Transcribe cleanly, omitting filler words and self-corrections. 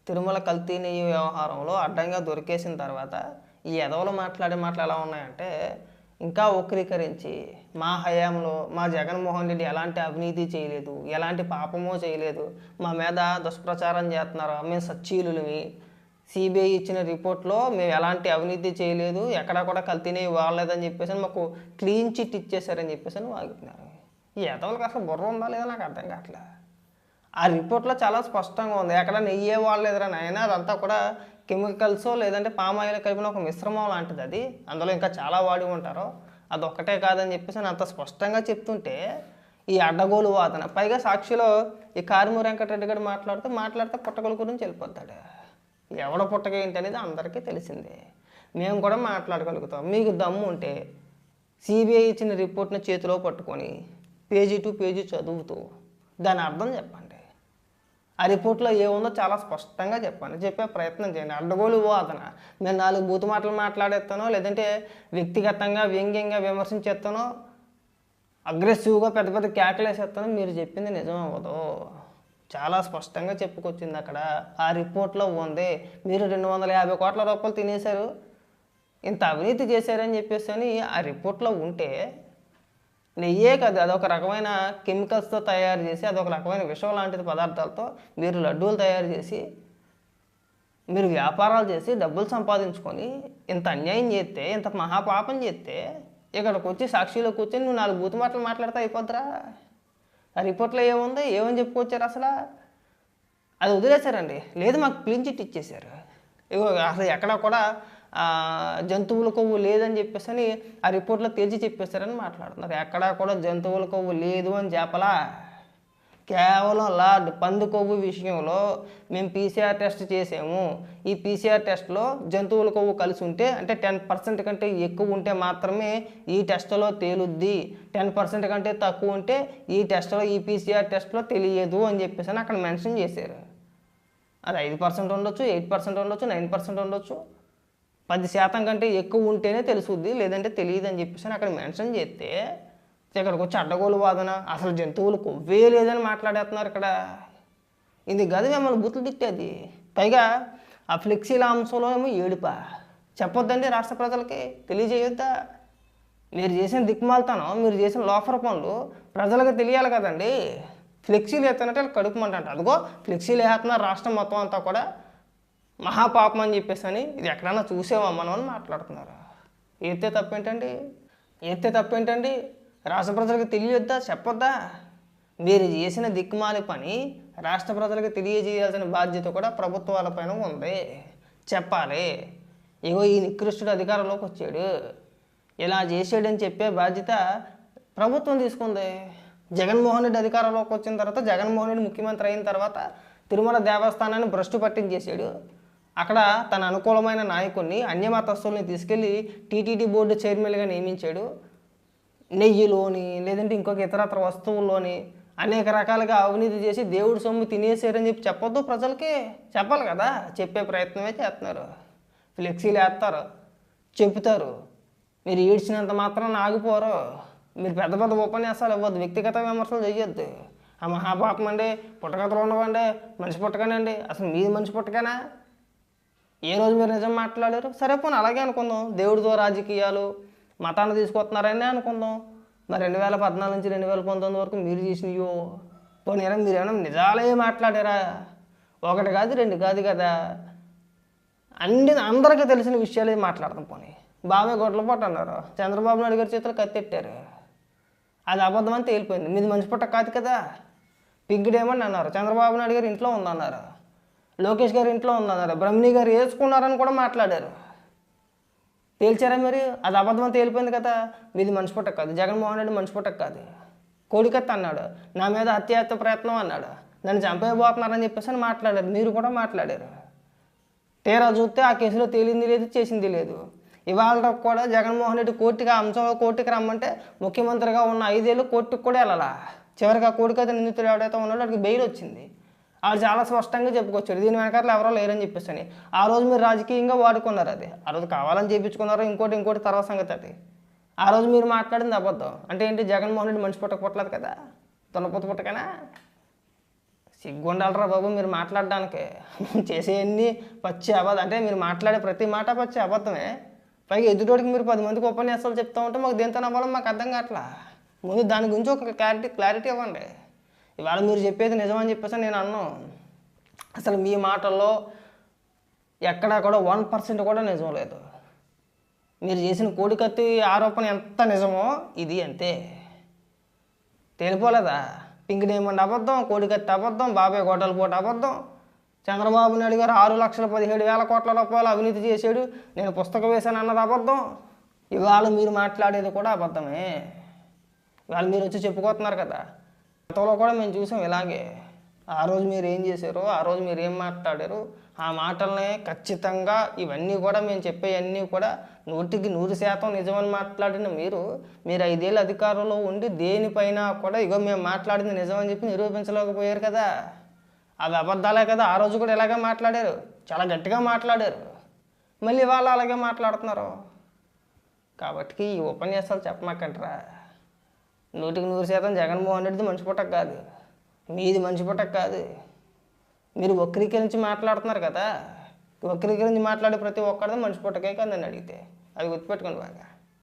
తిరుమల కల్తీ నెయ్యి వ్యవహారంలో అడ్డంగా దొరికేసిన తర్వాత ఈ ఎదవలు మాటలు ఎలా ఉన్నాయంటే ఇంకా వక్రీకరించి మా హయాంలో మా జగన్మోహన్ రెడ్డి ఎలాంటి అవినీతి చేయలేదు, ఎలాంటి పాపమో చేయలేదు, మా మీద దుష్ప్రచారం చేస్తున్నారు, మేము సచ్చీలుమి, సిబిఐ ఇచ్చిన రిపోర్ట్లో మేము ఎలాంటి అవినీతి చేయలేదు, ఎక్కడా కూడా కల్తీ నెయ్యి వాడలేదని చెప్పేసి మాకు క్లీన్ చిట్ ఇచ్చేసారని చెప్పేసి వాగుతున్నారు. ఈ ఎదవలకు అసలు బుర్ర ఉందా లేదా నాకు అర్థం కావట్లేదు. ఆ రిపోర్ట్లో చాలా స్పష్టంగా ఉంది, ఎక్కడ నెయ్యే వాడలేదురా నాయన, అదంతా కూడా కెమికల్స్ లేదంటే పామాయిల్ కలిపిన ఒక మిశ్రమం లాంటిది, అది అందులో ఇంకా చాలా వాడి ఉంటారు, అదొక్కటే కాదని చెప్పేసి అంత స్పష్టంగా చెప్తుంటే ఈ అడ్డగోలు వాదన. పైగా సాక్షిలో ఈ కారుమూరి వెంకటరెడ్డి గారు మాట్లాడితే పుట్టగోలు గురించి వెళ్ళిపోతాడు. ఎవడ పుట్టక ఏంటి అనేది అందరికీ తెలిసిందే, మేము కూడా మాట్లాడగలుగుతాం. మీకు దమ్ము ఉంటే సిబిఐ ఇచ్చిన రిపోర్ట్ని చేతిలో పట్టుకొని పేజీ టు పేజీ చదువుతూ దాని అర్థం చెప్పండి. ఆ రిపోర్ట్లో ఏముందో చాలా స్పష్టంగా చెప్పే ప్రయత్నం చేయండి. అడ్డగోలు వాదన, నేను 4 బూతు మాటలు మాట్లాడేస్తానో లేదంటే వ్యక్తిగతంగా వ్యంగ్యంగా విమర్శించేస్తానో అగ్రెసివ్గా పెద్ద పెద్ద కేకలేసేస్తానో మీరు చెప్పింది నిజం అవ్వదు. చాలా స్పష్టంగా చెప్పుకొచ్చింది అక్కడ, ఆ రిపోర్ట్లో ఉంది. మీరు 250 కోట్ల రూపాయలు తినేశారు, ఇంత అవినీతి చేశారని చెప్పేసి అని ఆ రిపోర్ట్లో ఉంటే నెయ్యే కాదు, అదొక రకమైన కెమికల్స్తో తయారు చేసి అదొక రకమైన విషం లాంటిది పదార్థాలతో మీరు లడ్డూలు తయారు చేసి మీరు వ్యాపారాలు చేసి డబ్బులు సంపాదించుకొని ఇంత అన్యాయం చేస్తే, ఇంత మహాపాపం చేస్తే ఇక్కడికి వచ్చి సాక్షిలో కూర్చొని నువ్వు 4 బూతు మాటలు మాట్లాడితే అయిపోద్దిరా. ఆ రిపోర్ట్లో ఏముంది, ఏమని చెప్పుకొచ్చారు అసలు? అది వదిలేశారండి. లేదు మాకు క్లీన్ చిట్ ఇచ్చేశారు, ఇగో అసలు ఎక్కడా కూడా జంతువుల కొవ్వు లేదని చెప్పేసి అని ఆ రిపోర్ట్లో తేల్చి చెప్పేశారని మాట్లాడుతున్నారు. ఎక్కడా కూడా జంతువుల కొవ్వు లేదు అని చెప్పలా. కేవలం లార్డ్ పంది కొవ్వు విషయంలో మేము పీసీఆర్ టెస్ట్ చేసాము, ఈ పీసీఆర్ టెస్ట్లో జంతువుల కొవ్వు కలిసి ఉంటే అంటే 10% కంటే ఎక్కువ ఉంటే మాత్రమే ఈ టెస్ట్లో తేలుద్ది, 10% కంటే తక్కువ ఉంటే ఈ టెస్ట్లో ఈ పీసీఆర్ టెస్ట్లో తెలియదు అని చెప్పేసి అక్కడ మెన్షన్ చేశారు. అది 5% ఉండొచ్చు, 8% ఉండొచ్చు, 9% ఉండొచ్చు, 10% కంటే ఎక్కువ ఉంటేనే తెలుసుద్ది, లేదంటే తెలియదు అని చెప్పేసి అక్కడ మెన్షన్ చేస్తే ఇక్కడికి వచ్చి అడ్డగోలు వాదన, అసలు జంతువులు కొవ్వే లేదని మాట్లాడేస్తున్నారు ఇక్కడ. ఇది కాదు మిమ్మల్ని బూతులు తిట్టేది. పైగా ఆ ఫ్లెక్సీల అంశంలో ఏమో ఏడుపా. చెప్పొద్దండి రాష్ట్ర ప్రజలకి, తెలియజేయొద్దా? మీరు చేసిన దిక్మాలతనం, మీరు చేసిన లోఫర్ పనులు ప్రజలకు తెలియాలి కదండి. ఫ్లెక్సీలు ఎత్తానంటే కడుపు మంట అంట, అదిగో ఫ్లెక్సీలు వేస్తున్నారు రాష్ట్రం మొత్తం అంతా కూడా, మహాపాపం అని చెప్పేసి అని ఇది ఎక్కడన్నా చూసేవా మనం అని మాట్లాడుతున్నారు. ఎత్తే తప్పేంటండి? రాష్ట్ర ప్రజలకు తెలియొద్దా, చెప్పొద్దా? మీరు చేసిన దిక్కుమాలి పని రాష్ట్ర ప్రజలకు తెలియజేయాల్సిన బాధ్యత కూడా ప్రభుత్వాలపైన ఉంది, చెప్పాలి. ఇగో ఈ నికృష్టుడు అధికారంలోకి వచ్చాడు, ఇలా చేసాడని చెప్పే బాధ్యత ప్రభుత్వం తీసుకుంది. జగన్మోహన్ రెడ్డి అధికారంలోకి వచ్చిన తర్వాత, జగన్మోహన్ రెడ్డి ముఖ్యమంత్రి అయిన తర్వాత తిరుమల దేవస్థానాన్ని భ్రష్టు పట్టించేసాడు. అక్కడ తన అనుకూలమైన నాయకుడిని, అన్యమతస్తుల్ని తీసుకెళ్ళి టీటీడీ బోర్డు చైర్మన్గా నియమించాడు. నెయ్యిలోని లేదంటే ఇంకొక ఇతరత్ర వస్తువుల్లోని అనేక రకాలుగా అవినీతి చేసి దేవుడి సొమ్ము తినేసారని చెప్పి చెప్పొద్దు ప్రజలకి, చెప్పాలి కదా. చెప్పే ప్రయత్నమే చేస్తున్నారు. ఫ్లెక్సీలు వేస్తారు, చెబుతారు, మీరు ఏడ్చినంత మాత్రం ఆగిపోరు. మీరు పెద్ద పెద్ద ఉపన్యాసాలు ఇవ్వద్దు, వ్యక్తిగత విమర్శలు చేయొద్దు. ఆ మహాపాపం అండి, పుట్టకథలు ఉండవండి, మనిషి పుట్టకనండి. అసలు మీది మనిషి పుట్టకనా? ఏ రోజు మీరు నిజం మాట్లాడారు? సరే పోనీ అలాగే అనుకుందాం, దేవుడితో రాజకీయాలు మతాన్ని తీసుకొస్తున్నారని అనుకుందాం. మరి 2014 నుంచి 2019 వరకు మీరు చేసినయో పోనీ మీరు ఏమైనా నిజాలే మాట్లాడారా? ఒకటి కాదు, 2 కాదు కదా, అందరికీ తెలిసిన విషయాలే మాట్లాడతాం. పోనీ బాబాయ్ గొడ్లపాటు అన్నారు, చంద్రబాబు నాయుడు గారి చేతులు కత్తెట్టారు, అది అబద్ధం అని తేలిపోయింది. మీది మంచి పుట్ట కాదు కదా. పిగ్గిడేమని అన్నారు, చంద్రబాబు నాయుడు గారు ఇంట్లో ఉందన్నారు, లోకేష్ గారు ఇంట్లో ఉందన్నారు, బ్రహ్మణి గారు వేసుకున్నారని కూడా మాట్లాడారు. తేల్చారా మరి? అది అబద్ధం అని తేలిపోయింది కదా. మీది మంచి పుట్ట కాదు, జగన్మోహన్ రెడ్డి మంచి పుట్ట కాదు. కోడికత్త అన్నాడు, నా మీద హత్యాయత్న ప్రయత్నం అన్నాడు, నన్ను చంపేయబోతున్నారని చెప్పేసి అని మాట్లాడారు. మీరు కూడా మాట్లాడారు. తీరా చూస్తే ఆ కేసులో తేలింది లేదు, చేసింది లేదు. ఇవాళ కూడా జగన్మోహన్ రెడ్డి కోర్టుకి రమ్మంటే ముఖ్యమంత్రిగా ఉన్న 5 ఏళ్ళు కోర్టుకు కూడా వెళ్ళాలా. చివరికి ఆ కోడికత్త నిందితుడు ఎవడైతే ఉన్నాడో వాడికి బెయిల్ వచ్చింది. వాళ్ళు చాలా స్పష్టంగా చెప్పుకొచ్చారు, దీని వెనకాల ఎవరో లేరని చెప్పేసి అని. ఆ రోజు మీరు రాజకీయంగా వాడుకున్నారు, అది ఆ రోజు కావాలని చేయించుకున్నారు, ఇంకోటి తర్వాత సంగతి అది. ఆ రోజు మీరు మాట్లాడింది అబద్ధం అంటే ఏంటి? జగన్మోహన్ రెడ్డి మనిషి పుట్టక పుట్టలేదు కదా, దున్నపోతు పుట్టకనా? సిగ్గుండాలరా బాబు మీరు మాట్లాడడానికి. చేసేవన్నీ పచ్చి అబద్ధం, అంటే మీరు మాట్లాడే ప్రతి మాట పచ్చి అబద్ధమే. పైగా ఎదుటోడికి మీరు 10 మందికి ఉపన్యాసాలు చెప్తా ఉంటే మాకు దేంతో నవ్వాలో మాకు అర్థం కావట్లా. ముందు దాని గురించి ఒక క్లారిటీ ఇవ్వండి. ఇవాళ మీరు చెప్పేది నిజమని చెప్పేసి నేను అన్నాను. అసలు మీ మాటల్లో ఎక్కడా కూడా 1% కూడా నిజం లేదు. మీరు చేసిన కోడికత్తి ఆరోపణ ఎంత నిజమో ఇది అంతే. తెలిపోలేదా? పింక్ డైమండ్ అబద్ధం, కోడికత్తి అబద్ధం, బాబాయ్ గొడ్డలపోటు అబద్ధం, చంద్రబాబు నాయుడు గారు 6,17,000 కోట్ల రూపాయలు అవినీతి చేశాడు, నేను పుస్తకం వేశాను అన్నది అబద్ధం. ఇవాళ మీరు మాట్లాడేది కూడా అబద్ధమే. ఇవాళ మీరు వచ్చి చెప్పుకోతున్నారు కదా, గతంలో కూడా మేము చూసాం ఇలాగే. ఆ రోజు మీరు ఏం చేశారో, ఆ రోజు మీరు ఏం మాట్లాడారు, ఆ మాటల్ని ఖచ్చితంగా ఇవన్నీ కూడా మేము చెప్పేవన్నీ కూడా 100% నిజమని మాట్లాడిన మీరు 5 ఏళ్ళు అధికారంలో ఉండి దేనిపైన కూడా ఇగో మేము మాట్లాడింది నిజమని చెప్పి నిరూపించలేకపోయారు కదా. అవి అబద్ధాలే కదా. ఆ రోజు కూడా ఇలాగే మాట్లాడారు, చాలా గట్టిగా మాట్లాడారు. మళ్ళీ వాళ్ళు అలాగే మాట్లాడుతున్నారు. కాబట్టి ఈ ఉపన్యాసాలు చెప్పమాకంటారా. 100% జగన్మోహన్ రెడ్డిది మంచి పుట్టక కాదు, మీది మంచి పుట్టక కాదు. మీరు వక్రీకరించి మాట్లాడుతున్నారు కదా. వక్రీకరించి మాట్లాడే ప్రతి ఒక్కరిది మంచి పుట్టకే కదా నన్ను అడిగితే. అది గుర్తుపెట్టుకోండి బాగా.